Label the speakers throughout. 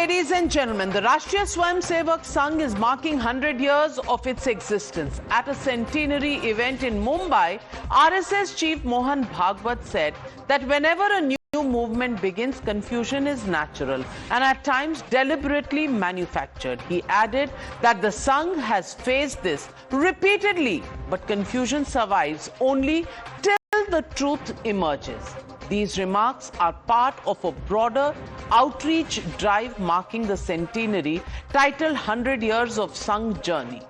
Speaker 1: ladies and gentlemen, the Rashtriya Swayamsevak Sangh is marking 100 years of its existence. At a centenary event in Mumbai, RSS chief Mohan Bhagwat said that whenever a new movement begins, confusion is natural and at times deliberately manufactured. He added that the Sangh has faced this repeatedly, but confusion survives only till the truth emerges. These remarks are part of a broader outreach drive marking the centenary titled 100 Years of Sangh Journey,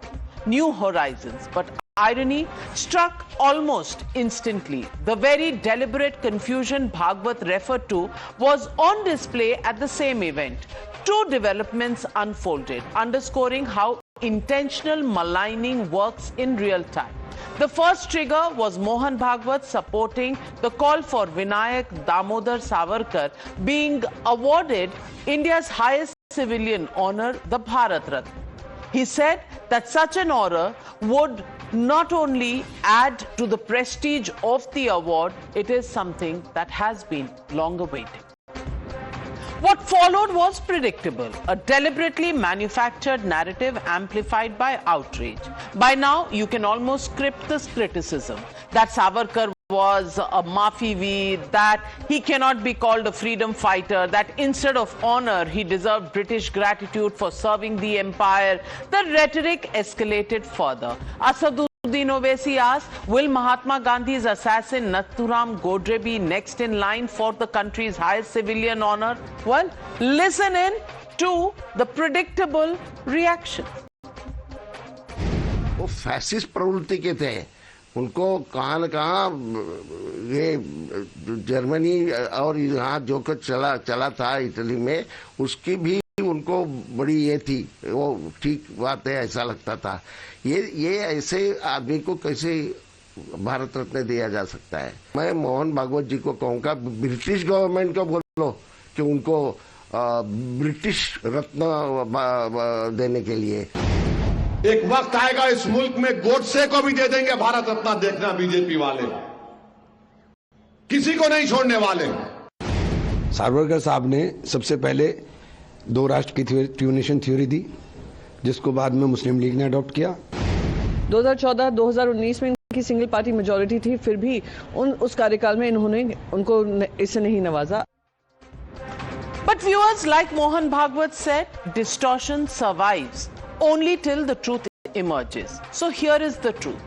Speaker 1: New Horizons. But irony struck almost instantly. The very deliberate confusion Bhagwat referred to was on display at the same event. Two developments unfolded, underscoring how intentional maligning works in real time. The first trigger was Mohan Bhagwat supporting the call for Vinayak Damodar Savarkar being awarded India's highest civilian honor, the Bharat Ratna. He said that such an honor would not only add to the prestige of the award, it is something that has been long awaited. What followed was predictable, a deliberately manufactured narrative amplified by outrage. By now, you can almost script this criticism that Savarkar was a Mafiveer, that he cannot be called a freedom fighter, that instead of honor, he deserved British gratitude for serving the empire. The rhetoric escalated further. Asaduddin Owaisi asked, will Mahatma Gandhi's assassin Nathuram Godre be next in line for the country's highest civilian honor? Well, listen in to the predictable reaction.
Speaker 2: वो fascist प्रवृत्ति के थे, उनको कहाँ न कहाँ ये Germany और यहाँ जो कुछ चला था इटली में, उसकी भी उनको बड़ी ये थी, वो ठीक बात है ऐसा लगता था। ये ऐसे आदमी को कैसे भारत रत्न दिया जा सकता है? मैं मोहन भागवत जी को कहूँगा, ब्रिटिश गवर्नमेंट को बोलो कि उनको ब्रिटिश रत्न देने के लिए।
Speaker 3: एक वक्त आएगा इस मुल्क में गोडसे को भी दे देंगे भारत रत्न, देखना बीजेपी वाले, किसी को नहीं छोड़ने वाले।
Speaker 4: सावरकर साहब ने सबसे पहले दो राष्ट्र की टू नेशन थ्योरी दी, जिसको बाद में मुस्लिम लीग ने अडॉप्ट किया।
Speaker 5: 2014-2019 में इनकी सिंगल पार्टी मेजॉरिटी थी, फिर भी उस कार्यकाल में इन्होंने उनको इससे नहीं नवाजा।
Speaker 1: But viewers, like Mohan Bhagwat said, distortion survives only till the truth emerges. So here is the truth.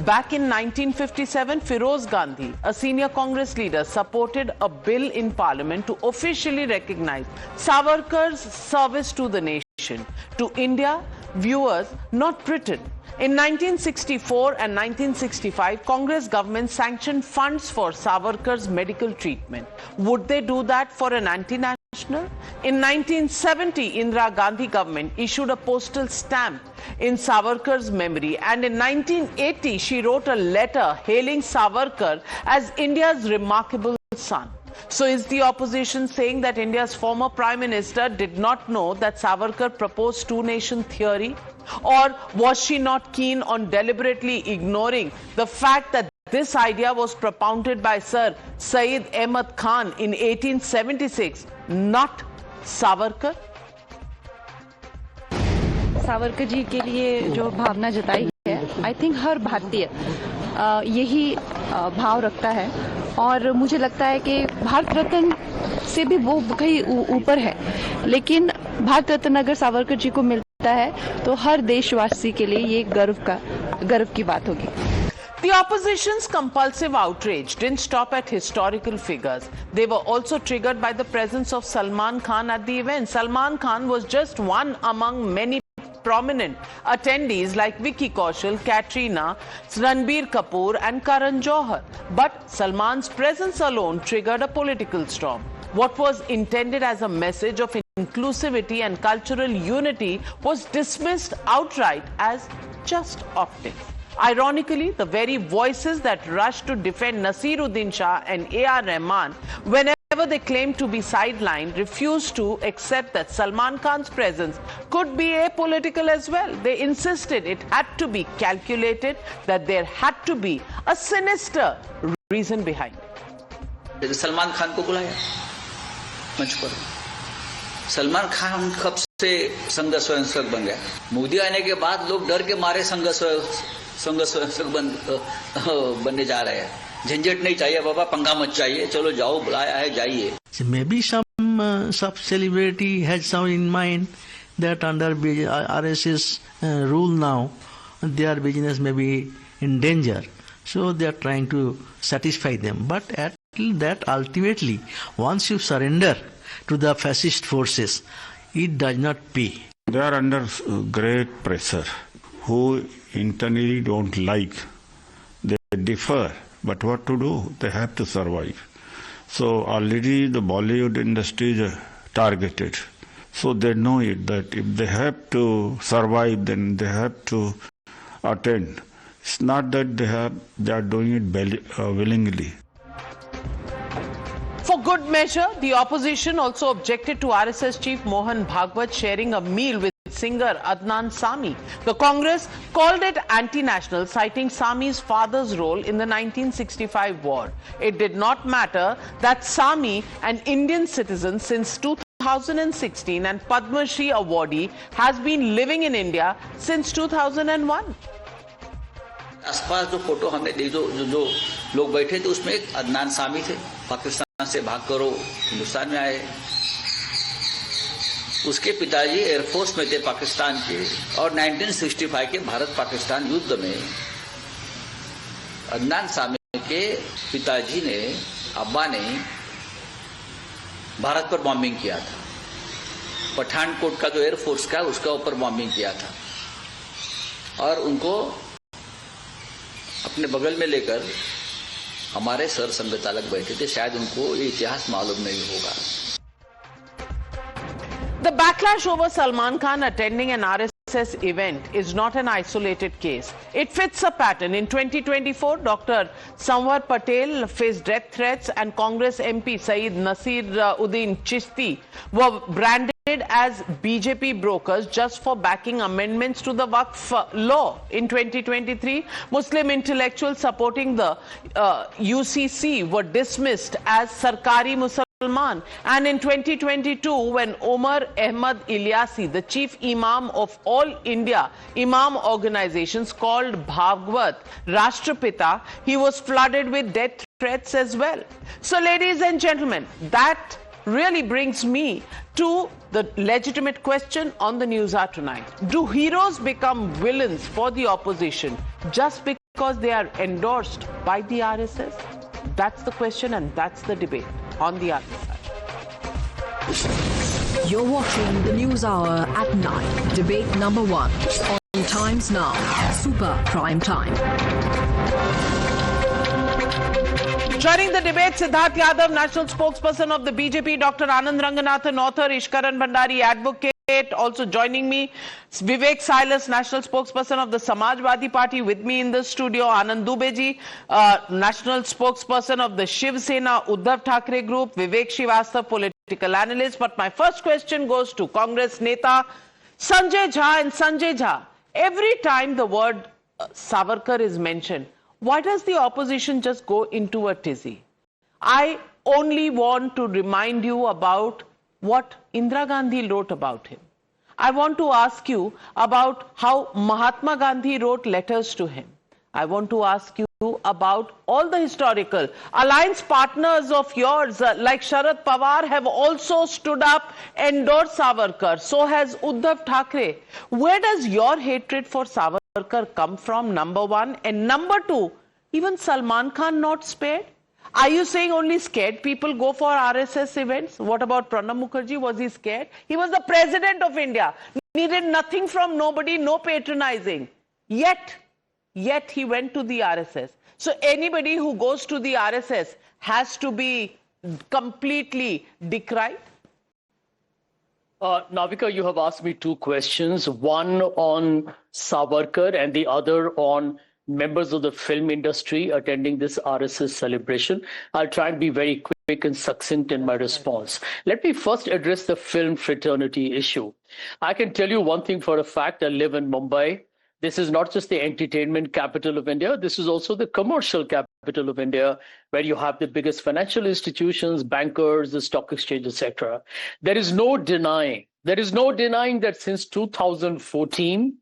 Speaker 1: Back in 1957, Firoz Gandhi, a senior Congress leader, supported a bill in parliament to officially recognize Savarkar's service to the nation, to India, viewers, not Britain. In 1964 and 1965, Congress government sanctioned funds for Savarkar's medical treatment. Would they do that for an anti-national? In 1970, Indira Gandhi government issued a postal stamp in Savarkar's memory, and in 1980, she wrote a letter hailing Savarkar as India's remarkable son. So is the opposition saying that India's former Prime Minister did not know that Savarkar proposed two-nation theory? Or was she not keen on deliberately ignoring the fact that this idea was propounded by Sir Syed Ahmad Khan in 1876, not Savarkar?
Speaker 6: Savarkar ji के लिए जो भावना जताई है, I think हर भारतीय यही भाव रखता है, और मुझे लगता है कि भारत रत्न से भी वो कहीं ऊपर है, लेकिन भारत रत्न अगर सावरकर जी को मिलता है तो हर देशवासी के लिए ये गर्व की बात होगी।
Speaker 1: The opposition's compulsive outrage didn't stop at historical figures. They were also triggered by the presence of Salman Khan at the event. Salman Khan was just one among many prominent attendees like Vicky Kaushal, Katrina, Ranbir Kapoor and Karan Johar. But Salman's presence alone triggered a political storm. What was intended as a message of inclusivity and cultural unity was dismissed outright as just optics. Ironically, the very voices that rushed to defend Nasiruddin Shah and A.R. Rahman whenever they claimed to be sidelined refused to accept that Salman Khan's presence could be apolitical as well. They insisted it had to be calculated, that there had to be a sinister reason behind it.
Speaker 7: Salman Khan को बुलाया मंच पर, सलमान खान कब से संघ स्वयंसेवक बन गया? मोदी आने के बाद लोग डर के मारे संघ स्वयंसेवक बनने जा रहे हैं। झंझट नहीं चाहिए बाबा, पंगा मत चाहिए, चलो जाओ, बुलाया है जाइए।
Speaker 8: Maybe some celebrity has some in mind that under RSS rule now, their business may be in danger. So they are trying to satisfy them. But at that ultimately, once you surrender to the fascist forces, it does not pay.
Speaker 9: They are under great pressure. Who internally don't like, they differ. But what to do? They have to survive. So already the Bollywood industry is targeted. So they know it, that if they have to survive, then they have to attend. It's not that they are doing it willingly.
Speaker 1: For good measure, the opposition also objected to RSS chief Mohan Bhagwat sharing a meal with singer Adnan Sami. The Congress called it anti-national, citing Sami's father's role in the 1965 war. It did not matter that Sami, an Indian citizen since 2016 and Padma Shri awardee, has been living in India since 2001.
Speaker 7: आसपास जो photo हमने देखी, जो लोग बैठे थे, उसमें एक अदनान सामी थे, पाकिस्तान से भाग कर हिंदुस्तान में आए। उसके पिताजी एयरफोर्स में थे पाकिस्तान के, और 1965 के भारत पाकिस्तान युद्ध में अदनान सामी के पिताजी ने, अब्बा ने भारत पर बॉम्बिंग किया था। पठानकोट का जो एयरफोर्स का उसका ऊपर बॉम्बिंग किया था, और उनको अपने बगल में लेकर हमारे सर संघचालक बैठे थे। शायद उनको ये इतिहास मालूम नहीं होगा।
Speaker 1: The backlash over Salman Khan attending an RSS event is not an isolated case. It fits a pattern. In 2024, Dr. Sanwar Patel faced death threats, and Congress MP Saeed Nasir Uddin Chishti were branded as BJP brokers just for backing amendments to the Waqf law. In 2023, Muslim intellectuals supporting the UCC were dismissed as Sarkari Musalman. And in 2022, when Omar Ahmad Ilyasi, the chief imam of all India Imam organizations, called Bhagwat Rashtrapita, he was flooded with death threats as well. So, ladies and gentlemen, that really brings me to the legitimate question on the News Hour tonight. Do heroes become villains for the opposition just because they are endorsed by the RSS? That's the question, and that's the debate on the other side.
Speaker 10: You're watching the News Hour at 9. Debate number 1 on Times Now, Super Prime Time.
Speaker 1: Joining the debate, Siddharth Yadav, national spokesperson of the BJP, Dr. Anand Ranganathan, author, Ishkaran Bhandari, advocate. Also joining me, Vivek Silas, national spokesperson of the Samajwadi Party. With me in the studio, Anand Dubey ji, national spokesperson of the Shiv Sena Uddhav Thackeray group, Vivek Srivastava, political analyst. But my first question goes to Congress Neta Sanjay Jha. And Sanjay Jha, every time the word Savarkar is mentioned, why does the opposition just go into a tizzy? I only want to remind you about what Indira Gandhi wrote about him. I want to ask you about how Mahatma Gandhi wrote letters to him. I want to ask you about all the historical alliance partners of yours like Sharad Pawar have also stood up, endorsed Savarkar. So has Uddhav Thackeray. Where does your hatred for Savarkar come from, number one? And number two, even Salman Khan not spared? Are you saying only scared people go for RSS events? What about Pranab Mukherjee? Was he scared? He was the president of India. Needed nothing from nobody, no patronizing. Yet he went to the RSS. So anybody who goes to the RSS has to be completely decried?
Speaker 11: Navika, you have asked me two questions. One on Savarkar and the other on members of the film industry attending this RSS celebration. I'll try and be very quick and succinct in my response. Let me first address the film fraternity issue. I can tell you one thing for a fact. I live in Mumbai. This is not just the entertainment capital of India. This is also the commercial capital of India, where you have the biggest financial institutions, bankers, the stock exchange, etc. There is no denying that since 2014,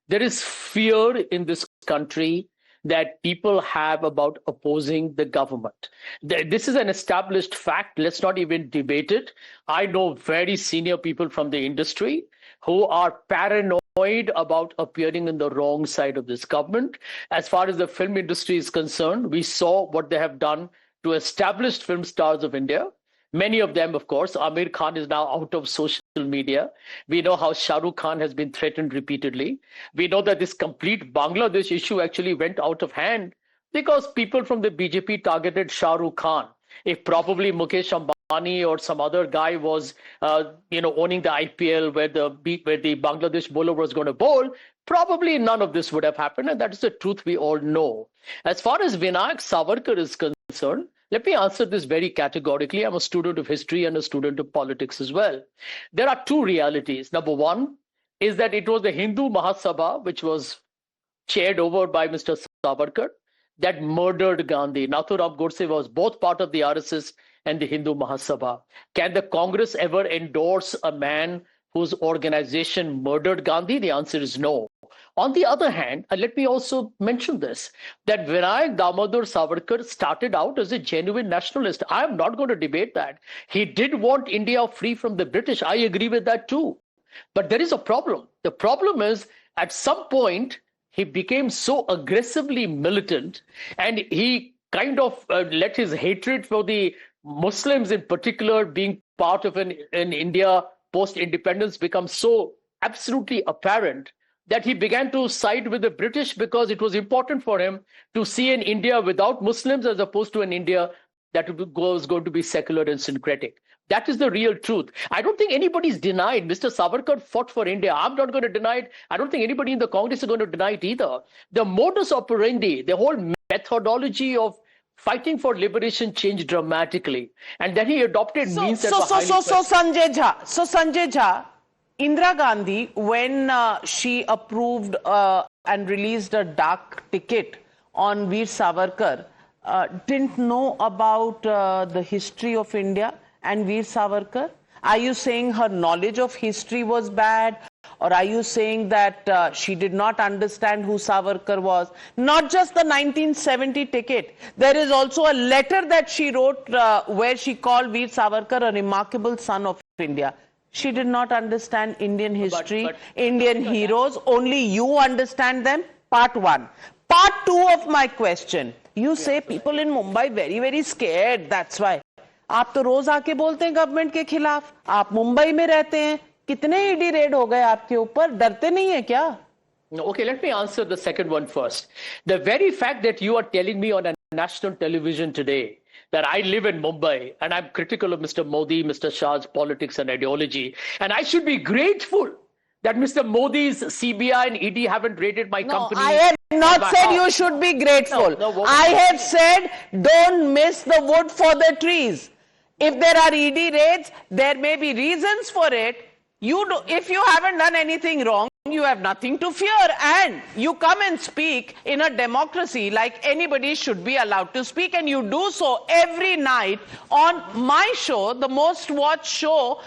Speaker 11: there is fear in this country that people have about opposing the government. This is an established fact. Let's not even debate it. I know very senior people from the industry who are paranoid about appearing in the wrong side of this government. As far as the film industry is concerned, we saw what they have done to established film stars of India. Many of them, of course. Amir Khan is now out of social media. We know how Shah Rukh Khan has been threatened repeatedly. We know that this complete Bangladesh issue actually went out of hand because people from the BJP targeted Shah Rukh Khan. If probably Mukesh Ambani or some other guy was, owning the IPL where the Bangladesh bowler was going to bowl, probably none of this would have happened. And that is the truth we all know. As far as Vinayak Savarkar is concerned, let me answer this very categorically. I'm a student of history and a student of politics as well. There are two realities. Number one is that it was the Hindu Mahasabha, which was chaired over by Mr. Savarkar, that murdered Gandhi. Nathuram Godse was both part of the RSS and the Hindu Mahasabha. Can the Congress ever endorse a man whose organization murdered Gandhi? The answer is no. On the other hand, let me also mention this, that Vinayak Damodar Savarkar started out as a genuine nationalist. I am not going to debate that. He did want India free from the British. I agree with that too. But there is a problem. The problem is, at some point, he became so aggressively militant, and he kind of let his hatred for the Muslims in particular, being part of an India post-independence, become so absolutely apparent that he began to side with the British because it was important for him to see an India without Muslims as opposed to an India that was going to be secular and syncretic. That is the real truth. I don't think anybody's denied. Mr. Savarkar fought for India. I'm not going to deny it. I don't think anybody in the Congress is going to deny it either. The modus operandi, the whole methodology of fighting for liberation changed dramatically. And then he adopted means that were highly
Speaker 1: Sanjay Jha, Indira Gandhi, when she approved and released a dark ticket on Veer Savarkar, didn't know about the history of India and Veer Savarkar? Are you saying her knowledge of history was bad? Or are you saying that she did not understand who Savarkar was? Not just the 1970 ticket. There is also a letter that she wrote where she called Veer Savarkar a remarkable son of India. She did not understand Indian history, Indian heroes. Only you understand them. Part one. Part two of my question. You say people in Mumbai very, very scared. That's why. आप तो रोज आके बोलते हैं government के खिलाफ. आप मुंबई में रहते हैं. कितने ईडी रेड हो गए आपके ऊपर? डरते नहीं है क्या?
Speaker 11: Okay, let me answer the second one first. The very fact that you are telling me on a national television today that I live in Mumbai and I'm critical of Mr. Modi, Mr. Shah's politics and ideology, and I should be grateful that Mr. Modi's CBI and ED haven't raided my company.
Speaker 1: I have not said you should be grateful. I have said don't miss the wood for the trees. If there are ED raids, there may be reasons for it. If you haven't done anything wrong, you have nothing to fear, and you come and speak in a democracy like anybody should be allowed to speak, and you do so every night on my show, the most watched show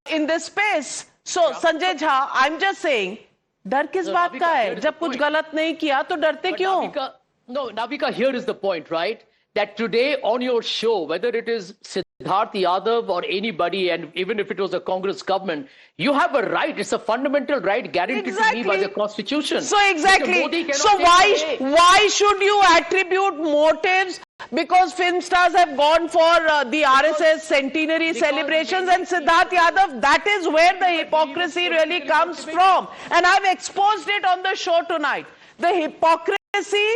Speaker 1: in this space. So, Sanjay Jha, I'm just saying, डर किस बात का है? जब कुछ गलत नहीं किया तो डरते क्यों?
Speaker 11: No, Navika, here is the point, right? That today on your show, whether it is Siddharth Yadav or anybody, and even if it was a Congress government, you have a right. It's a fundamental right guaranteed to me by the Constitution.
Speaker 1: So exactly. So why should you attribute motives? Because film stars have gone for the RSS centenary celebrations, and Siddharth Yadav, that is where the hypocrisy really comes from. And I've exposed it on the show tonight. The hypocrisy.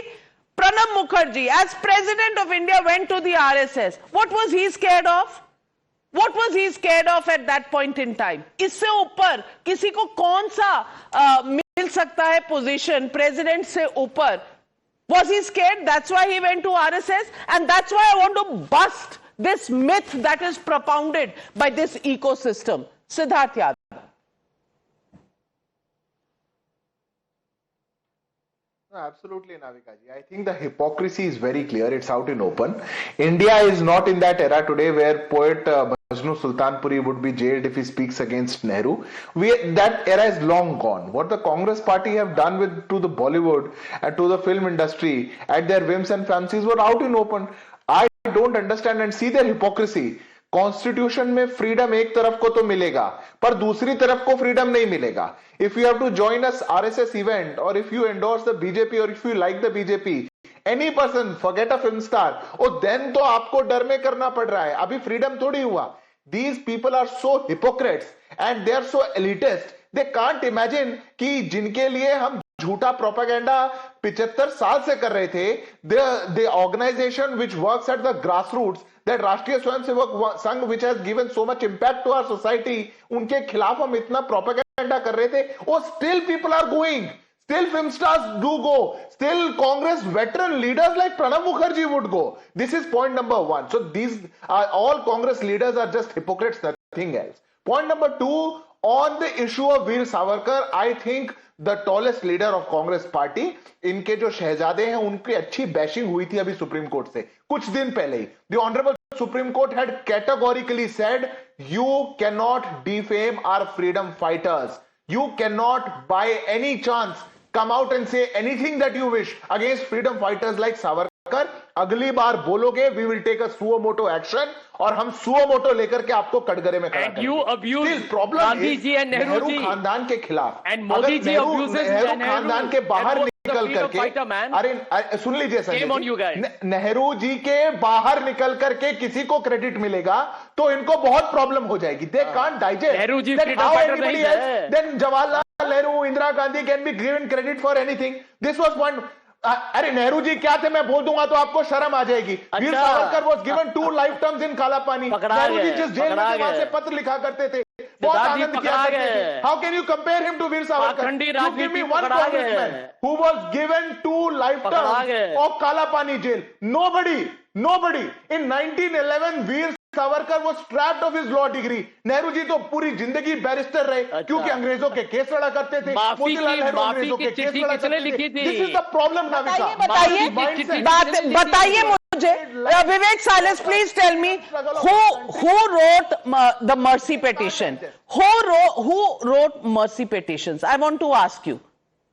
Speaker 1: Pranab Mukherjee, as President of India, went to the RSS. What was he scared of? What was he scared of at that point in time? इससे ऊपर किसी को कौन सा मिल सकता है position President से ऊपर? Was he scared? That's why he went to RSS, and that's why I want to bust this myth that is propounded by this ecosystem. Siddharth Yadav.
Speaker 12: Absolutely, Navika ji. I think the hypocrisy is very clear. It's out in open. India is not in that era today where poet Majnu Sultanpuri would be jailed if he speaks against Nehru. That era is long gone. What the Congress party have done to the Bollywood and to the film industry at their whims and fancies were out in open. I don't understand and see their hypocrisy. Constitution में freedom एक तरफ को तो मिलेगा पर दूसरी तरफ को फ्रीडम नहीं मिलेगा. If you have to join us RSS event और if you endorse the BJP और if you like the BJP any person forget a film star और देन तो आपको डर में करना पड़ रहा है. अभी फ्रीडम थोड़ी हुआ. These people are so hypocrites and they are so elitist. They can't imagine कि जिनके लिए हम झूठा प्रोपेगेंडा 75 साल से कर रहे थे, the organization which works at the grassroots, that राष्ट्रीय Swayamsevak Sangh which has given so much impact to our society, उनके खिलाफ हम इतना प्रोपेगेंडा कर रहे थे. और still people are going, still film stars do go, still Congress veteran leaders like Pranab Mukherjee would go. This is point number one. So these are all Congress leaders are just hypocrites, nothing else. Point number two, on the issue of Veer Savarkar, I think the tallest leader of Congress party, इनके जो शहजादे हैं उनकी अच्छी bashing हुई थी अभी supreme court से कुछ दिन पहले ही. The Honorable Supreme Court had categorically said, you cannot defame our freedom fighters. You cannot by any chance come out and say anything that you wish against freedom fighters like Savarkar. अगली बार बोलोगे we will take a suo moto action और हम suo moto लेकर के आपको कटघरे में खड़ा करेंगे.
Speaker 11: You abuse
Speaker 12: Gandhi ji
Speaker 11: and Nehru जी
Speaker 12: खानदान के खिलाफ
Speaker 11: and Modi ji abuses
Speaker 12: Nehru खानदान के बाहर निकल करके अरे सुन लीजिए
Speaker 11: सर,
Speaker 12: नेहरू जी के बाहर निकल करके किसी को क्रेडिट मिलेगा तो इनको बहुत प्रॉब्लम हो जाएगी. They can't digest
Speaker 11: Nehru ji freedom fighter नहीं है.
Speaker 12: Then Jawaharlal Nehru, Indira Gandhi can be given credit for anything. This was one. अरे नेहरू जी क्या थे मैं बोल दूंगा तो आपको शर्म आ जाएगी. Veer Savarkar was given 2 life terms in Kala Pani. Nehru ji जिस जेल में वहां से पत्र लिखा करते थे बहुत आनंद किया करते थे. How can you compare him to Veer Savarkar? You give me one congressman who was given 2 life terms of Kala Pani jail. Nobody in 1911 Veer Savarkar was stripped of his law degree. Nehru ji तो पूरी जिंदगी बैरिस्टर रहे क्योंकि अंग्रेजों के केस लड़ा करते थे. मोतीलाल नेहरू अंग्रेजों के केस लड़ा करते थे. This is the problem, Navika.
Speaker 1: बताइए मुझे, Vivek silence, please tell me who wrote the mercy petition? Who wrote mercy petitions? I want to ask you,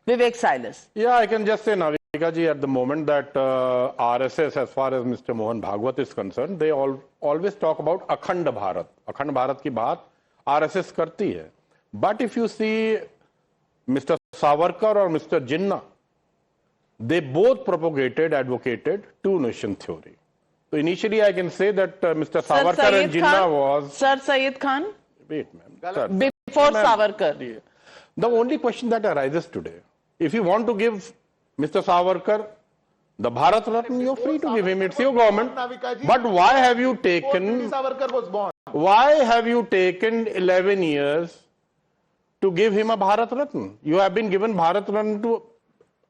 Speaker 1: Vivek Silas.
Speaker 13: Yeah, I can just say, Navika ji, at the moment that RSS, as far as Mr. Mohan Bhagwat is concerned, they always talk about Akhand Bharat. Akhand Bharat की बात RSS करती है. But if you see Mr. Savarkar or Mr. Jinnah, they both propagated, advocated two-nation theory. So initially I can say that Mr. Savarkar and Jinnah was...
Speaker 1: Sir Syed Khan?
Speaker 13: Wait, ma'am.
Speaker 1: Before Savarkar.
Speaker 13: The only question that arises today, if you want to give Mr. Savarkar the Bharat Ratna, you're free to give him. It's your government. But why have you taken... Why have you taken 11 years to give him a Bharat Ratna? You have been given Bharat Ratna to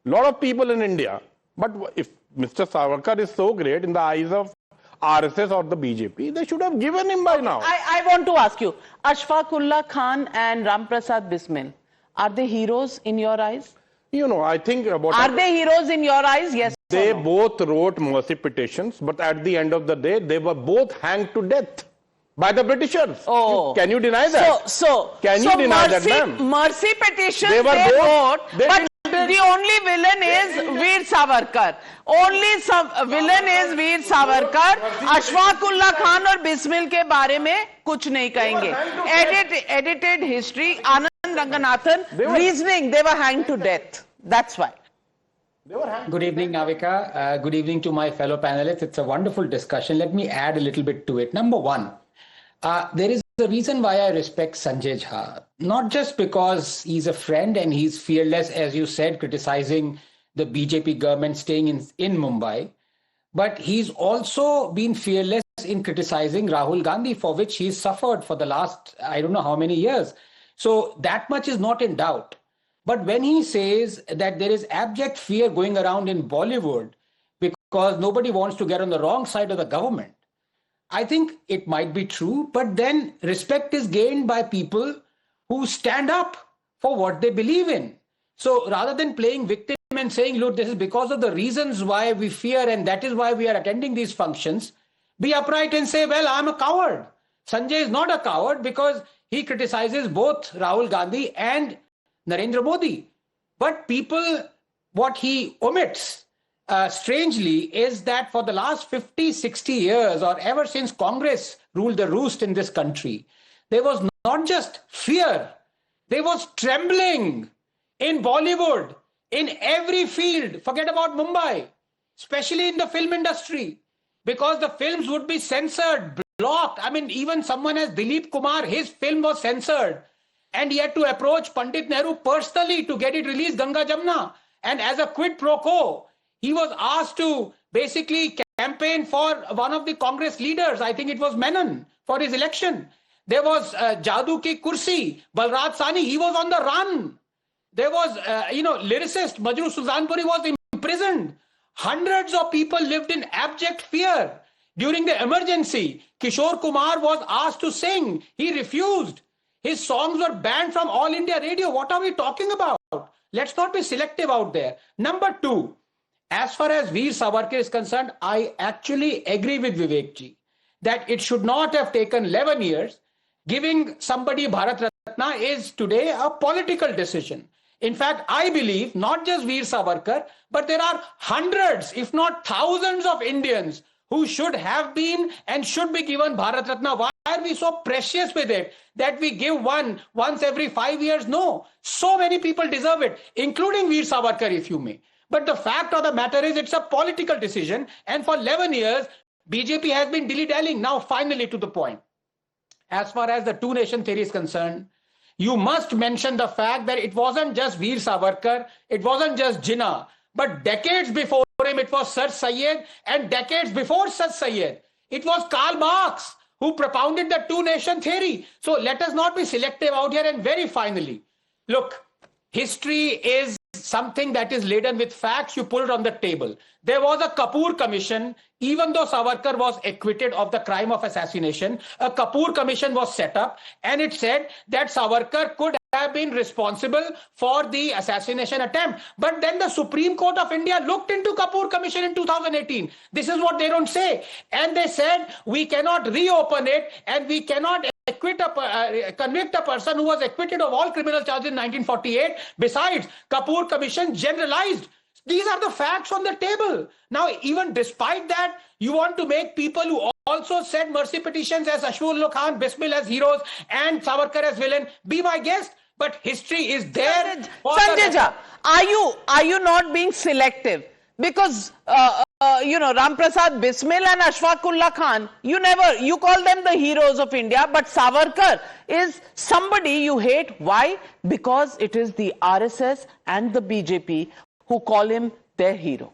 Speaker 13: a lot of people in India. But if Mr. Savarkar is so great in the eyes of RSS or the BJP, they should have given him by now.
Speaker 1: I want to ask you, Ashfaqullah Khan and Ram Prasad Bismil, are they heroes in your eyes?
Speaker 13: You know, I think about...
Speaker 1: Are they heroes in your eyes? Yes.
Speaker 13: They both wrote mercy petitions, but at the end of the day, they were both hanged to death by the Britishers.
Speaker 1: Oh.
Speaker 13: Can you deny that? Can you deny that, ma'am?
Speaker 1: Mercy petitions they wrote, but the only villain is Veer Savarkar. Only villain is Veer Savarkar. Ashfaqullah Khan और बिस्मिल के बारे में कुछ नहीं कहेंगे. Edited history. Anand Ranganathan, reasoning, they were hanged to death. That's why.
Speaker 14: Good evening, Navika. Good evening to my fellow panelists. It's a wonderful discussion. Let me add a little bit to it. Number one, there is a reason why I respect Sanjay Jha. Not just because he's a friend and he's fearless, as you said, criticizing the BJP government staying in Mumbai, but he's also been fearless in criticizing Rahul Gandhi, for which he's suffered for the last, I don't know how many years. So that much is not in doubt. But when he says that there is abject fear going around in Bollywood because nobody wants to get on the wrong side of the government, I think it might be true, but then respect is gained by people who stand up for what they believe in. So rather than playing victim and saying, look, this is because of the reasons why we fear and that is why we are attending these functions, be upright and say, well, I'm a coward. Sanjay is not a coward because he criticizes both Rahul Gandhi and Narendra Modi. But people, what he omits, strangely, is that for the last 50, 60 years, or ever since Congress ruled the roost in this country, there was not just fear, there was trembling in Bollywood, in every field. Forget about Mumbai, especially in the film industry, because the films would be censored, blocked. I mean, even someone as Dilip Kumar, his film was censored, and he had to approach Pandit Nehru personally to get it released, Ganga Jamna. And as a quid pro quo, he was asked to basically campaign for one of the Congress leaders. I think it was Menon, for his election. There was Jadoo Ki Kursi, Balraj Sahni, he was on the run. There was, lyricist Majnu Sultanpuri was imprisoned. Hundreds of people lived in abject fear. During the emergency, Kishore Kumar was asked to sing. He refused. His songs were banned from All India Radio. What are we talking about? Let's not be selective out there. Number two, as far as Veer Savarkar is concerned, I actually agree with Vivek ji that it should not have taken 11 years. Giving somebody Bharat Ratna is today a political decision. In fact, I believe not just Veer Savarkar, but there are hundreds, if not thousands of Indians who should have been and should be given Bharat Ratna. Why are we so precious with it that we give one once every 5 years? No, so many people deserve it, including Veer Savarkar, if you may. But the fact of the matter is it's a political decision. And for 11 years, BJP has been dilly-dallying. Now, finally, to the point. As far as the two-nation theory is concerned, you must mention the fact that it wasn't just Veer Savarkar, it wasn't just Jinnah, but decades before him, it was Sir Syed, and decades before Sir Syed, it was Karl Marx who propounded the two-nation theory. So let us not be selective out here. And very finally, look, history is something that is laden with facts. You put it on the table. There was a Kapoor commission. Even though Savarkar was acquitted of the crime of assassination, a Kapoor commission was set up, and it said that Savarkar could have been responsible for the assassination attempt. But then the Supreme Court of India looked into Kapoor commission in 2018. This is what they don't say. And they said, we cannot reopen it, and we cannot convict a person who was acquitted of all criminal charges in 1948. Besides, Kapoor commission generalized. These are the facts on the table. Now, even despite that, you want to make people who also said mercy petitions as Ashfaq Khan, Bismil as heroes, and Savarkar as villain, be my guest. But history is there.
Speaker 1: Sanjay Jha, are you not being selective? Because Ram Prasad Bismil and Ashfaq Khan, you call them the heroes of India, but Savarkar is somebody you hate. Why? Because it is the RSS and the BJP who call him their hero.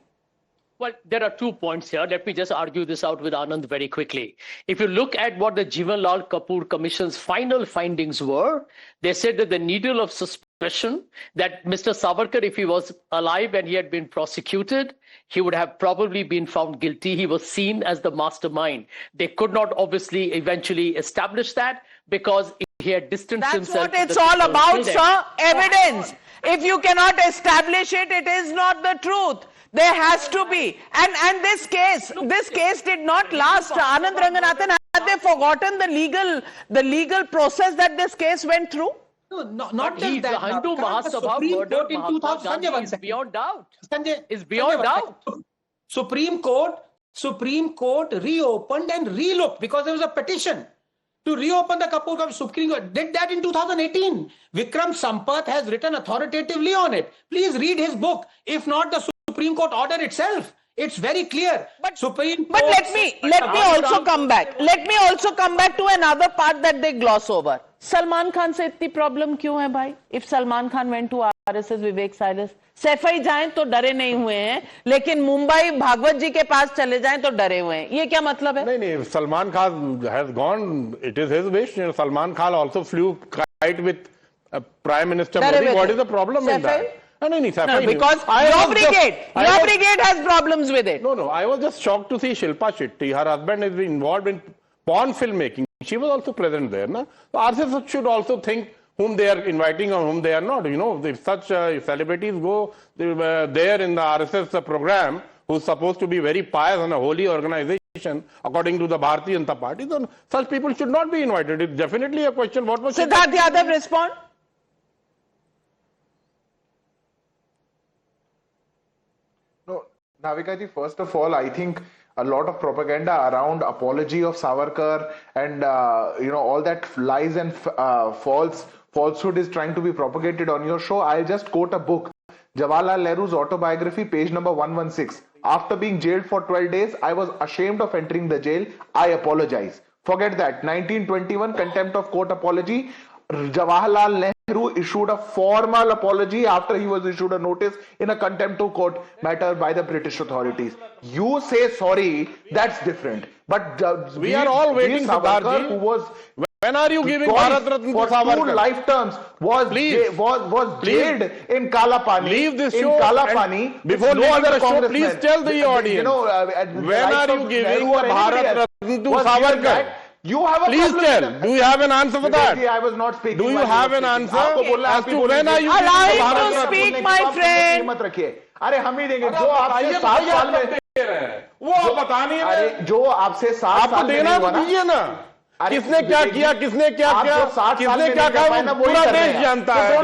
Speaker 11: Well, there are 2 points here. Let me just argue this out with Anand very quickly. If you look at what the Jivanlal Kapoor Commission's final findings were, they said that the needle of suspicion that Mr. Savarkar, if he was alive and he had been prosecuted, he would have probably been found guilty. He was seen as the mastermind. They could not obviously eventually establish that because he had distanced himself.
Speaker 1: That's what it's all about, sir. Evidence. If you cannot establish it, it is not the truth. There has to be. And this case did not last. Anand Ranganathan, had they forgotten the legal process that this case went through?
Speaker 14: No, not just that.
Speaker 11: The Hindu Mahasabha murdered Mahatma Gandhi is beyond doubt. Is beyond doubt.
Speaker 14: Supreme Court reopened and relooked because there was a petition to reopen the Kapoor Commission. Supreme Court did that in 2018. Vikram Sampath has written authoritatively on it. Please read his book. If not, the Supreme Court order itself. It's very clear. But
Speaker 1: let me also come back. Let me also come back to another part that they gloss over. Salman Khan से इतनी problem क्यों है भाई? If Salman Khan went to RSS, Vivek Silas, Saifai जाएं तो डरे नहीं हुए हैं, लेकिन मुंबई भागवत जी के पास चले जाएं तो डरे हुए हैं. ये क्या मतलब है?
Speaker 13: नहीं, Salman Khan has gone. It is his wish. Salman Khan also flew kite with Prime Minister Modi. What is the problem in that? No,
Speaker 1: because your brigade has problems with it.
Speaker 13: No, I was just shocked to see Shilpa Shetty. Her husband has been involved in porn filmmaking. She was also present there. So RSS should also think whom they are inviting or whom they are not. You know, if such celebrities go there in the RSS program, who's supposed to be very pious and a holy organization, according to the Bharatiya Janata Party, then such people should not be invited. It's definitely a question. What was
Speaker 1: Siddharth Yadav respond?
Speaker 12: No, Navika ji, first of all, I think a lot of propaganda around apology of Savarkar and all that lies and falsehood is trying to be propagated on your show. I'll just quote a book, Jawaharlal Nehru's autobiography, page number 116. After being jailed for 12 days, I was ashamed of entering the jail. I apologize. Forget that. 1921 contempt of court apology. Jawaharlal Nehru issued a formal apology after he was issued a notice in a contempt of court matter by the British authorities. You say sorry, that's different. But
Speaker 13: we are all waiting for Savarkar,
Speaker 12: who was
Speaker 13: when are you giving Bharat Ratna to Savarkar?
Speaker 12: For 2 life terms was jailed in Kala Pani.
Speaker 13: Leave this show.
Speaker 12: In Kala Pani.
Speaker 13: Before
Speaker 12: no
Speaker 13: leaving
Speaker 12: other
Speaker 13: the show, please tell the audience. When are you giving the Bharat Ratna to Savarkar?
Speaker 12: You have a
Speaker 13: Please tell. Do you have an answer for that?
Speaker 12: I was not speaking.
Speaker 13: Do you have an answer as to when are you giving
Speaker 1: the
Speaker 13: Bharat
Speaker 1: Ratna?
Speaker 13: Ratna?
Speaker 1: Speak, my friend.
Speaker 12: मत रखिए. अरे हम ही देंगे जो आपसे 7 साल में
Speaker 13: वो बता नहीं
Speaker 12: अरे जो आपसे 7 साल में
Speaker 13: देना तो दीजिए ना. किसने क्या किया, किसने क्या किया, किसने क्या कहा, पूरा देश जानता है.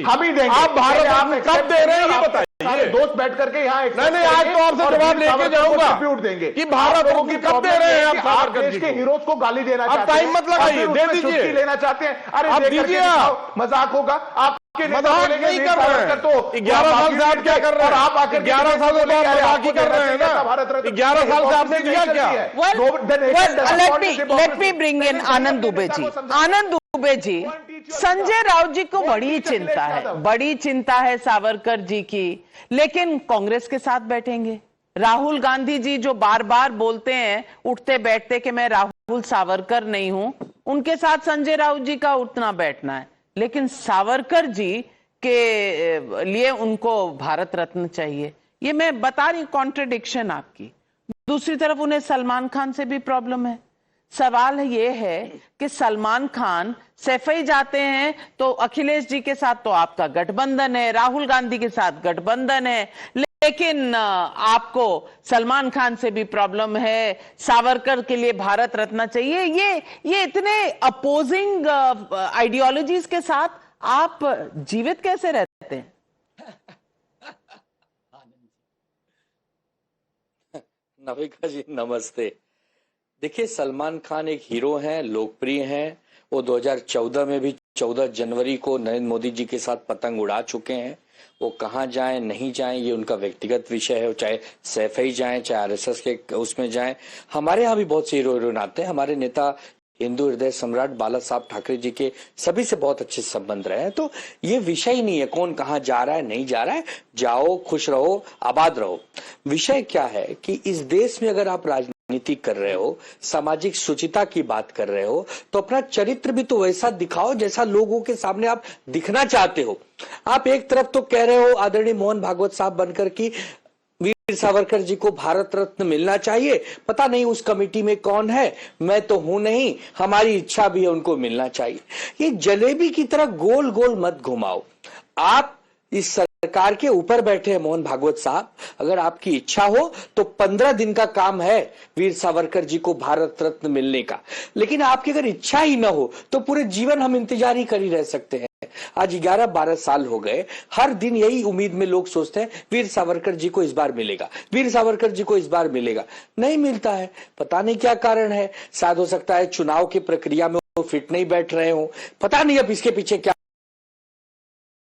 Speaker 12: हम ही देंगे.
Speaker 13: आप भारत रत्न कब दे रहे हैं ये बताइए.
Speaker 12: दोस्त बैठ करके यहाँ
Speaker 13: नहीं, आज तो आपसे जवाब लेके जाऊंगा
Speaker 12: देंगे
Speaker 13: कि भारत रत्न कब दे रहे हैं आप
Speaker 12: देश के हीरोज को गाली देना चाहते हैं.
Speaker 13: आप टाइम मत लगाइए, दे दीजिए.
Speaker 12: लेना चाहते हैं. अरे
Speaker 13: आप दीजिए.
Speaker 12: मजाक होगा. आप
Speaker 13: मजाक नहीं कर रहे हैं. तो 11 साल से आप क्या कर रहे हैं?
Speaker 12: आप आकर
Speaker 13: 11 साल से आप मजाक ही कर रहे हैं ना. 11 साल से आपने दिया क्या?
Speaker 1: Let me bring in Anand Dubey ji. Anand Dubey ji, Sanjay Raut जी को बड़ी चिंता है सावरकर जी की, लेकिन कांग्रेस के साथ बैठेंगे. राहुल गांधी जी जो बार बार बोलते हैं उठते बैठते कि मैं राहुल सावरकर नहीं हूं, उनके साथ संजय राउत जी का उठना बैठना है, लेकिन सावरकर जी के लिए उनको भारत रत्न चाहिए. ये मैं बता रही कॉन्ट्रडिक्शन आपकी. दूसरी तरफ उन्हें सलमान खान से भी प्रॉब्लम है. सवाल ये है कि सलमान खान सैफई जाते हैं तो अखिलेश जी के साथ तो आपका गठबंधन है, राहुल गांधी के साथ गठबंधन है, लेकिन आपको सलमान खान से भी प्रॉब्लम है. सावरकर के लिए भारत रत्न चाहिए. ये इतने अपोजिंग आइडियोलॉजीज के साथ आप जीवित कैसे रहते हैं?
Speaker 15: नविका जी नमस्ते. देखिए, सलमान खान एक हीरो हैं, लोकप्रिय हैं. वो 2014 में भी 14 जनवरी को नरेंद्र मोदी जी के साथ पतंग उड़ा चुके हैं. वो कहाँ जाएं नहीं जाएं ये उनका व्यक्तिगत विषय है. चाहे सैफई जाएं, चाहे आरएसएस के उसमें जाएं. हमारे यहाँ भी बहुत से हीरो हीरोइन आते हैं. हमारे नेता हिंदू हृदय सम्राट बाला साहब ठाकरे जी के सभी से बहुत अच्छे संबंध रहे हैं. तो ये विषय ही नहीं है कौन कहाँ जा रहा है नहीं जा रहा है. जाओ, खुश रहो, आबाद रहो. विषय क्या है कि इस देश में अगर आप राजनीति कर रहे हो, सामाजिक शुचिता की बात कर रहे हो, तो अपना चरित्र भी तो वैसा दिखाओ जैसा लोगों के सामने आप दिखना चाहते हो. आप एक तरफ तो कह रहे हो आदरणीय मोहन भागवत साहब बनकर की वीर सावरकर जी को भारत रत्न मिलना चाहिए. पता नहीं उस कमेटी में कौन है, मैं तो हूं नहीं, हमारी इच्छा भी है उनको मिलना चाहिए. ये जलेबी की तरह गोल गोल मत घुमाओ. आप इस सरकार के ऊपर बैठे हैं मोहन भागवत साहब. अगर आपकी इच्छा हो तो 15 दिन का काम है वीर सावरकर जी को भारत रत्न मिलने का. लेकिन आपकी अगर इच्छा ही ना हो तो पूरे जीवन हम इंतजार ही कर ही रह सकते हैं. आज 11-12 साल हो गए. हर दिन यही उम्मीद में लोग सोचते हैं वीर सावरकर जी को इस बार मिलेगा, वीर सावरकर जी को इस बार मिलेगा. नहीं मिलता है. पता नहीं क्या कारण है. शायद हो सकता है चुनाव की प्रक्रिया में वो फिट नहीं बैठ रहे हो. पता नहीं अब इसके पीछे क्या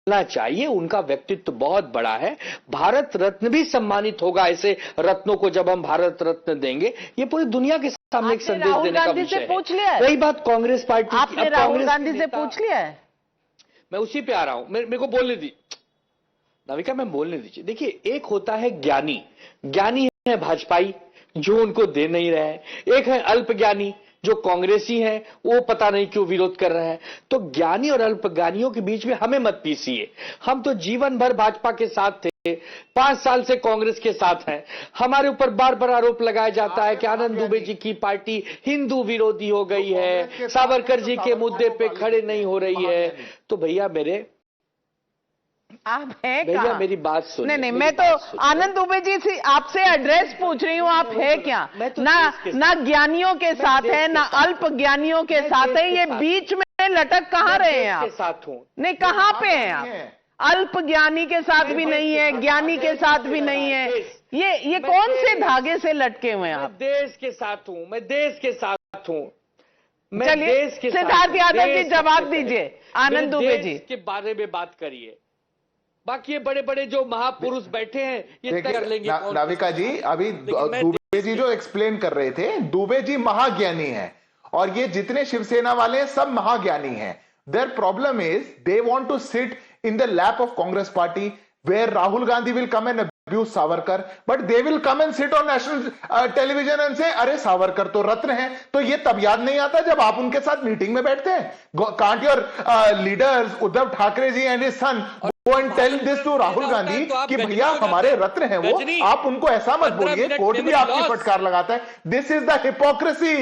Speaker 15: चाहिए. उनका व्यक्तित्व बहुत बड़ा है. भारत रत्न भी सम्मानित होगा ऐसे रत्नों को जब हम भारत रत्न देंगे. ये पूरी दुनिया के सामने एक संदेश देने का विषय है. रही बात कांग्रेस पार्टी,
Speaker 1: आपने राहुल गांधी से पूछ लिया है?
Speaker 15: मैं उसी पे आ रहा हूं. मेरे को बोलने दी नविका, मैं बोलने दीजिए. देखिए, एक होता है ज्ञानी है भाजपाई जो उनको दे नहीं रहे हैं. एक है अल्प ज्ञानी जो कांग्रेसी हैं वो पता नहीं क्यों विरोध कर रहे हैं। तो ज्ञानी और अल्पज्ञानियों के बीच में हमें मत पीसिए। हम तो जीवन भर भाजपा के साथ थे, 5 साल से कांग्रेस के साथ हैं। हमारे ऊपर बार बार आरोप लगाया जाता है कि आनंद दुबे जी की पार्टी हिंदू विरोधी हो गई है, सावरकर जी के मुद्दे पे खड़े नहीं हो रही है। तो भैया मेरे
Speaker 1: आप हैं
Speaker 15: भैया
Speaker 1: कहाँ?
Speaker 15: मेरी बात सुनिए।
Speaker 1: नहीं, मैं तो आनंद दुबे जी से आपसे एड्रेस पूछ रही हूँ, आप है क्या? ना ज्ञानियों के साथ है, ना अल्प ज्ञानियों के साथ है, ये बीच में लटक कहाँ रहे हैं आप?
Speaker 15: साथ हूँ।
Speaker 1: नहीं, कहाँ पे हैं आप? अल्प ज्ञानी के साथ भी नहीं है, ज्ञानी के साथ भी नहीं है, ये कौन से धागे से लटके हुए हैं आप?
Speaker 15: देश के साथ हूँ, मैं देश के साथ हूँ।
Speaker 1: चलिए सिद्धार्थ यादव जी जवाब दीजिए, आनंद दुबे जी
Speaker 15: के बारे में बात करिए। बाकी ये बड़े बड़े जो महापुरुष बैठे हैं ये तय कर लेंगे।
Speaker 12: नाविका जी, अभी दुबे जी जो एक्सप्लेन कर रहे थे, दुबे जी महाज्ञानी हैं और ये जितने शिवसेना वाले हैं सब महाज्ञानी हैं। Their problem is they want to sit in the lap of Congress party where Rahul Gandhi will come and abuse Savarkar, but they will come and sit on national television and say अरे सावरकर तो रत्न है। तो ये तब याद नहीं आता जब आप उनके साथ मीटिंग में बैठते हैं। Can't your leaders Uddhav Thackeray ji and his son go and tell this to Rahul Gandhi कि भैया हमारे रत्न है वो, आप उनको ऐसा मत बोलिए, कोर्ट भी आपकी फटकार लगाता है। दिस इज द हिपोक्रेसी,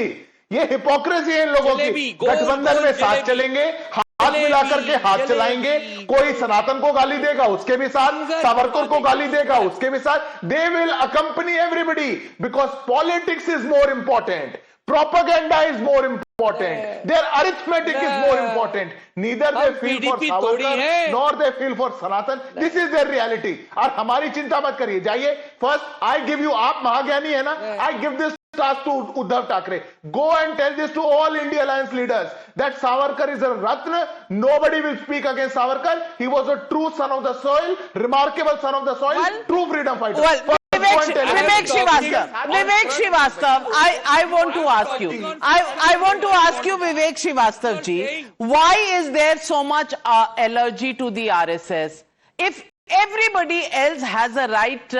Speaker 12: ये हिपोक्रेसी है इन लोगों की। गठबंधन में साथ चलेंगे, हाथ मिलाकर के हाथ चलाएंगे, कोई सनातन को गाली देगा उसके भी साथ, सावरकर को गाली देगा उसके भी साथ। They will अकंपनी everybody because politics is more important, propaganda is more important, their arithmetic is more important, neither they feel for Savarkar nor they feel for Sanatan, this is their reality। और हमारी चिंता मत करिए, जाइए first I give you, आप महाज्ञानी है ना, I give this task to Uddhav Thackeray, go and tell this to all India Alliance leaders that Savarkar is a Ratna, nobody will speak against Savarkar, he was a true son of the soil, remarkable son of the soil, true freedom fighter।
Speaker 1: Vivek Srivastava, I want to ask you, I want to ask you, Vivek Srivastava ji, why is there so much allergy to the RSS? If everybody else has a right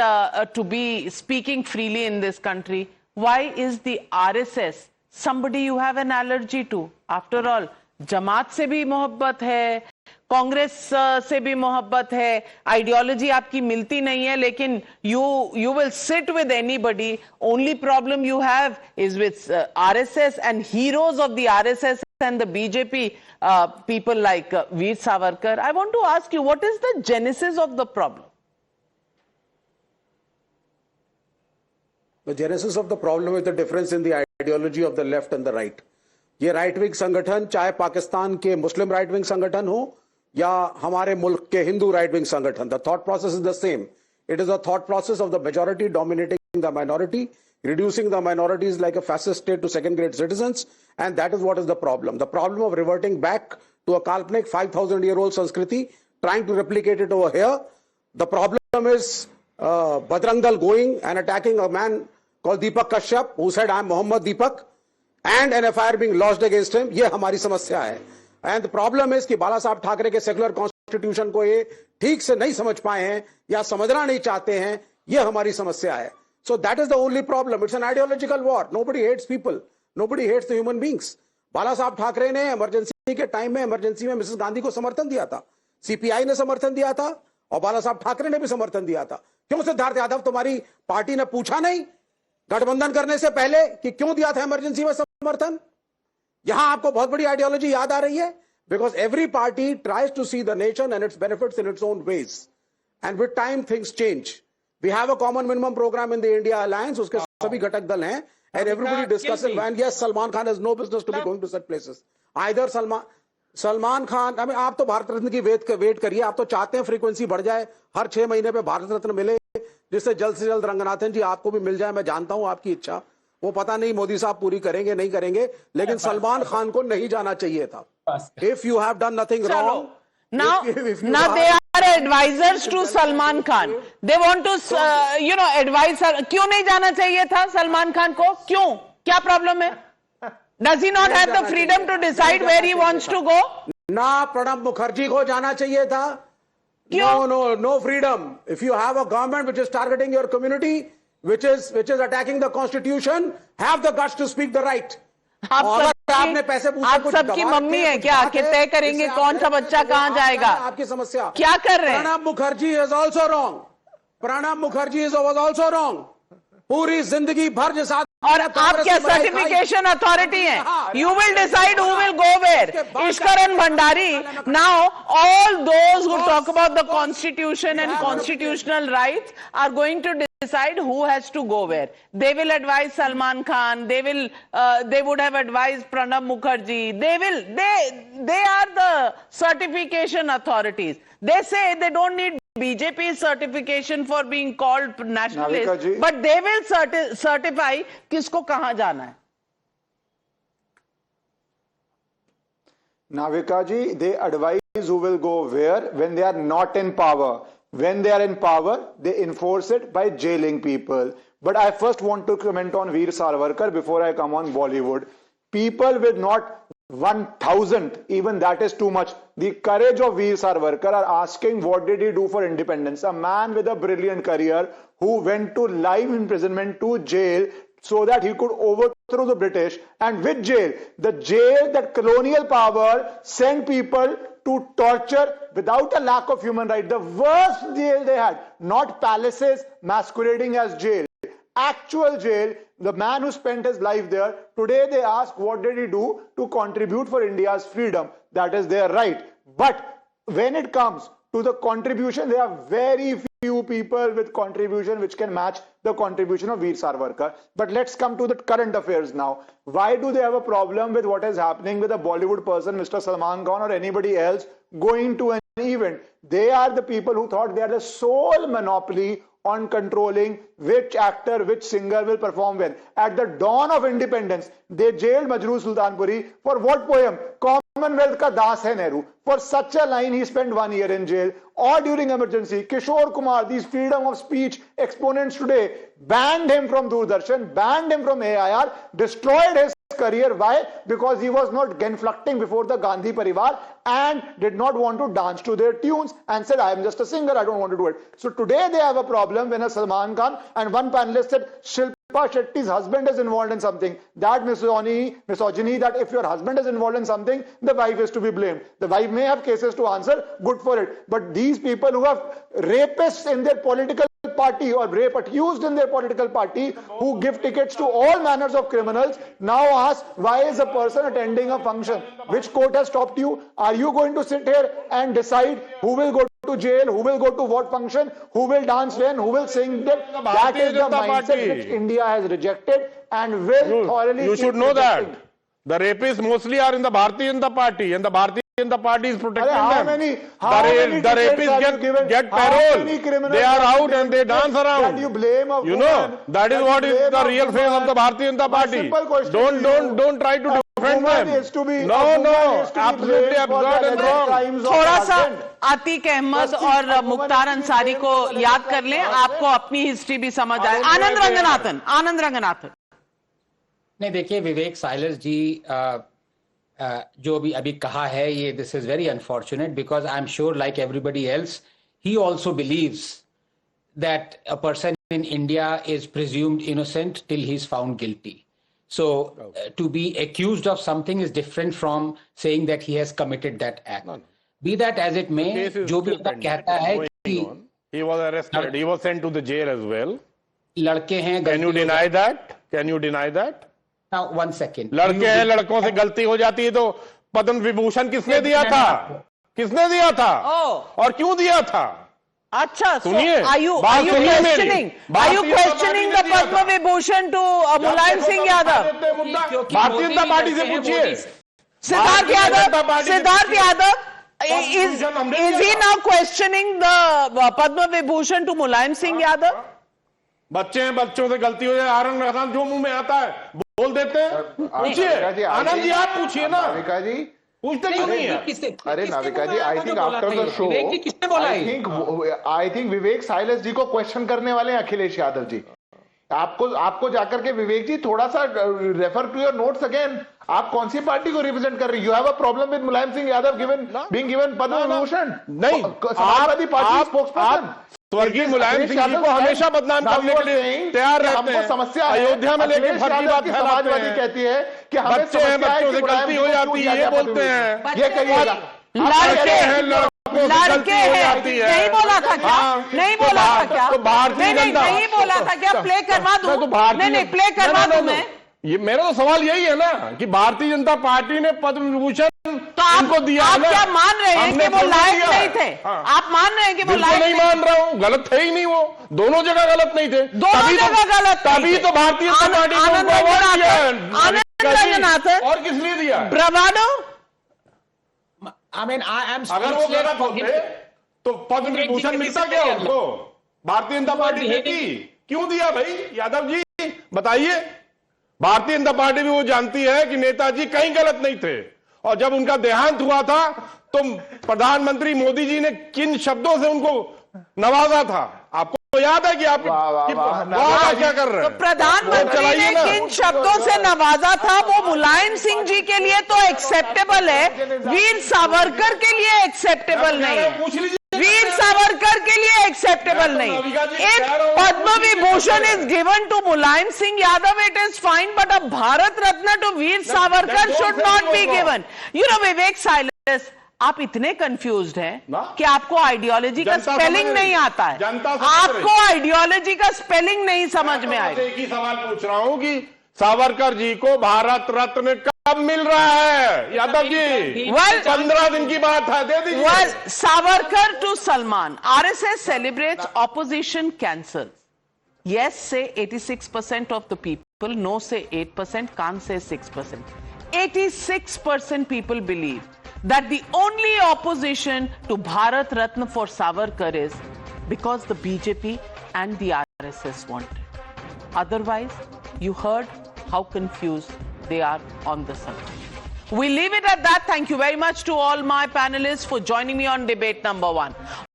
Speaker 1: to be speaking freely in this country, why is the RSS somebody you have an allergy to? After all, जमात से भी मोहब्बत है, कांग्रेस से भी मोहब्बत है, ideology आपकी मिलती नहीं है, लेकिन you will sit with anybody. Only problem you have is with RSS and heroes of the RSS and the BJP people like Veer Savarkar. I want to ask you, what is the genesis of the problem?
Speaker 16: The genesis of the problem is the difference in the ideology of the left and the right. ये right wing संगठन चाहे पाकिस्तान के मुस्लिम right wing संगठन हो या हमारे मुल्क के हिंदू राइट विंग संगठन, the thought process is the same. It is a thought process of the majority dominating the minority, reducing the minorities like a fascist state to second-grade citizens, and that is what is the problem. The problem of reverting back to a kalpanic 5,000-year-old Sanskriti, trying to replicate it over here. The problem is Bajrang Dal going and attacking a man called Deepak Kashyap, who said, "I am Muhammad Deepak," and an FIR being lodged against him. ये हमारी समस्या है। And the problem is कि बाला साहब ठाकरे के secular constitution को ये ठीक से नहीं समझ पाए हैं या समझना नहीं चाहते हैं, ये हमारी समस्या है। So that is the only problem. It's an ideological war. Nobody hates people. Nobody hates the human beings. बाला साहब ठाकरे ने इमरजेंसी के टाइम में इमरजेंसी में मिसेस गांधी को समर्थन दिया था, सीपीआई ने समर्थन दिया था और बाला साहब ठाकरे ने भी समर्थन दिया था। क्यों सिद्धार्थ यादव तुम्हारी पार्टी ने पूछा नहीं गठबंधन करने से पहले कि क्यों दिया था इमरजेंसी में समर्थन? यहां आपको बहुत बड़ी आइडियोलॉजी याद आ रही है, because every party tries to see the nation and its benefits in its own ways, and with time things change. We have a common minimum programme in the India alliance, उसके सभी घटक दल हैं, and everybody discussing when yes Salman Khan has no business to be going to such places. Either Salman Khan, I mean, आप तो भारत रत्न की wait करिए, आप तो चाहते हैं फ्रीक्वेंसी बढ़ जाए, हर 6 महीने पे भारत रत्न मिले, जिससे जल्द से जल्द रंगनाथन जी आपको भी मिल जाए। मैं जानता हूं आपकी इच्छा, वो पता नहीं मोदी साहब पूरी करेंगे नहीं करेंगे, लेकिन सलमान खान को नहीं जाना चाहिए था। If you have done nothing wrong,
Speaker 1: now they are advisors to Salman Khan. They want to advise her. क्यों नहीं जाना चाहिए था सलमान खान को? क्यों? क्या प्रॉब्लम है? Does he not have the freedom to decide where he wants to go?
Speaker 16: ना प्रणब मुखर्जी को जाना चाहिए था। No freedom. If you have a government which is targeting your community, which is attacking the constitution, have the guts to speak the right.
Speaker 1: आप
Speaker 16: और अगर आपने पैसे पूछे,
Speaker 1: आप
Speaker 16: कुछ
Speaker 1: सबकी
Speaker 16: दवा
Speaker 1: मम्मी
Speaker 16: रखे,
Speaker 1: है
Speaker 16: कुछ
Speaker 1: क्या
Speaker 16: बात
Speaker 1: कि
Speaker 16: है,
Speaker 1: तय करेंगे
Speaker 16: जिससे
Speaker 1: कौन सा
Speaker 16: आप
Speaker 1: बच्चा कहाँ जाएगा?
Speaker 16: आपकी समस्या
Speaker 1: क्या कर रहे हैं?
Speaker 16: Pranab Mukherjee is also wrong. Pranab Mukherjee was also wrong. पूरी जिंदगी भर जिस
Speaker 1: और आप क्या सर्टिफिकेशन अथॉरिटी है? You will decide who will go where. Ishwaran Bhandari, now all those who talk about the constitution and constitutional rights are going to decide who has to go where. They will advise Salman Khan. They would have advised Pranab Mukherjee. They are the certification authorities. They say they don't need BJP certification for being called nationalist, but they will certify किसको कहां जाना है.
Speaker 17: Navika ji, they advise who will go where when they are not in power. When they are in power, they enforce it by jailing people. But I first want to comment on Veer Savarkar before I come on Bollywood. People with not 1,000, even that is too much. The courage of Veer Savarkar are asking what did he do for independence. A man with a brilliant career who went to life imprisonment to jail so that he could overthrow the British, and with jail, the jail that colonial power sent people to torture without a lack of human right. The worst jail they had, not palaces masquerading as jail, actual jail. The man who spent his life there, today they ask what did he do to contribute for India's freedom. That is their right. But when it comes to the contribution, there are very few people with contribution which can match the contribution of Veer Savarkar. But let's come to the current affairs now. Why do they have a problem with what is happening with a Bollywood person, Mr. Salman Khan or anybody else going to an event? They are the people who thought they are the sole monopoly on controlling which actor, which singer will perform when. At the dawn of independence, they jailed Majrooh Sultanpuri for what poem? Commonwealth ka Das hai Nehru. For such a line, he spent 1 year in jail. Or during emergency, Kishore Kumar, these freedom of speech exponents today, banned him from Doordarshan, banned him from AIR, destroyed his career. Why? Because he was not genuflecting before the Gandhi Parivar and did not want to dance to their tunes and said, I am just a singer, I don't want to do it. So today they have a problem when a Salman Khan and one panelist said, Shilpa Shetty's husband is involved in something. That misogyny, that if your husband is involved in something, the wife is to be blamed. The wife may have cases to answer, good for it. But these people who have rapists in their political party or rape accused in their political party who give tickets to all manners of criminals now ask, why is a person attending a function? Which court has stopped you? Are you going to sit here and decide who will go to jail, who will go to what function, who will dance when, who will sing when? That is the mindset which India has rejected and will thoroughly.
Speaker 13: You should know that the rapists mostly are in the Bharatiya Janata Party, and the Bharatiya Janata Party is protecting them. The rapists get parole. They are out and they dance around. You know, that is what is the real face of the Bharatiya Janata Party. Don't try to defend them. No, absolutely absurd and wrong.
Speaker 1: थोड़ा सा आतिक अहमद और मुख्तार अंसारी को याद कर लें, आपको अपनी history भी समझ आए. आनंद रंगनाथन.
Speaker 14: नहीं, देखिए विवेक साइलर जी जो भी अभी कहा है, ये this is very unfortunate because I am sure like everybody else he also believes that a person in India is presumed innocent till he is found guilty. So to be accused of something is different from saying that he has committed that act. Be that as it may, जो भी कहता है कि
Speaker 13: he was arrested, he was sent to the jail as well.
Speaker 14: लड़के हैं.
Speaker 13: Can you deny that? Can you deny that?
Speaker 14: Now one second.
Speaker 13: लड़के हैं, लड़कों से गलती हो जाती है तो पद्म विभूषण किसने दिया था? किसने दिया था? और क्यों दिया था?
Speaker 1: अच्छा, सुनिए, are you questioning the Padma Vibhushan to Mulayam Singh Yadav?
Speaker 13: Bharatiya Janata party से पूछिए.
Speaker 1: Siddharth Yadav is he now questioning the Padma Vibhushan to Mulayam Singh Yadav?
Speaker 13: बच्चे हैं, बच्चों से गलती हो जाए, आरंग रखान जो मुंह में आता है बोल देते हैं. पूछिए आनंद जी, आप पूछिए ना. नाविका जी पूछते क्यों नहीं है?
Speaker 12: अरे Navika ji, I think after the show I think Vivek Silas ji को क्वेश्चन करने वाले हैं अखिलेश यादव जी. आपको जाकर के विवेक जी थोड़ा सा refer to your notes again. आप कौन सी पार्टी को रिप्रेजेंट कर रही है? You have a problem with Mulayam Singh Yadav being given Padma Vibhushan? नहीं, समाजवादी पार्टी स्पोक्सपर्सन.
Speaker 13: स्वर्गीय मुलायम सिंह जी को हमेशा बदनाम करने के लिए तैयार रहते हैं।
Speaker 12: समस्या
Speaker 13: अयोध्या में लेके फर्जी बात फैलाते हैं,
Speaker 12: कहती है कि
Speaker 13: बच्चे हैं, बच्चों से गलती हो जाती है, ये बोलते हैं।
Speaker 12: ये कहिएगा
Speaker 1: लड़के हैं नहीं बोला था क्या? नहीं बोला था क्या? नहीं बोला था क्या? प्ले करवा दूं? नहीं प्ले करवा दूं मैं?
Speaker 13: ये मेरा तो सवाल यही है ना कि भारतीय जनता पार्टी ने पद्म विभूषण
Speaker 1: तो आपको दिया। आप क्या मान रहे हैं कि वो लायक नहीं थे? आप मान रहे हैं कि वो लायक
Speaker 13: नहीं? मान रहा हूँ, गलत थे ही नहीं, वो दोनों जगह गलत नहीं थे।
Speaker 1: दोनों जगह गलत,
Speaker 13: तभी तो भारतीय जनता पार्टी को अवार्ड दिया। और किस लिए दिया?
Speaker 1: ब्रावाडो।
Speaker 13: अगर वो गलत होते तो पद्म विभूषण मिलता क्या उनको? भारतीय जनता पार्टी देती, क्यों दिया भाई? यादव जी बताइए। भारतीय जनता पार्टी भी वो जानती है कि नेताजी कहीं गलत नहीं थे, और जब उनका देहांत हुआ था तो प्रधानमंत्री मोदी जी ने किन शब्दों से उनको नवाजा था, आपको याद है कि आप क्या कर रहे हैं?
Speaker 1: तो प्रधानमंत्री ने किन शब्दों से नवाजा था वो मुलायम सिंह जी के लिए तो एक्सेप्टेबल है, वीर सावरकर के लिए एक्सेप्टेबल नहीं है। वीर सावरकर के लिए एक्सेप्टेबल नहीं। If Padma Vibhushan is given to Mulayam Singh Yadav it is fine, but a Bharat Ratna to Veer Savarkar should not be given. You know Vivek silence, आप इतने कंफ्यूज्ड हैं कि आपको आइडियोलॉजी का स्पेलिंग नहीं आता है। आपको आइडियोलॉजी का स्पेलिंग नहीं समझ में आएगा।
Speaker 13: एक ही सवाल पूछ रहा हूं कि सावरकर जी को भारत रत्न कब मिल रहा है? यादव जी 15 दिन की बात है, दे दीजिए।
Speaker 1: Savarkar to Salman, RSS celebrates opposition cancels. Yes say 86% of the people, no say 8%, can't say 6%. 86% people believe that the only opposition to Bharat Ratna for Savarkar is because the BJP and the RSS want it. Otherwise, you heard how confused they are on the subject. We leave it at that. Thank you very much to all my panelists for joining me on debate number 1.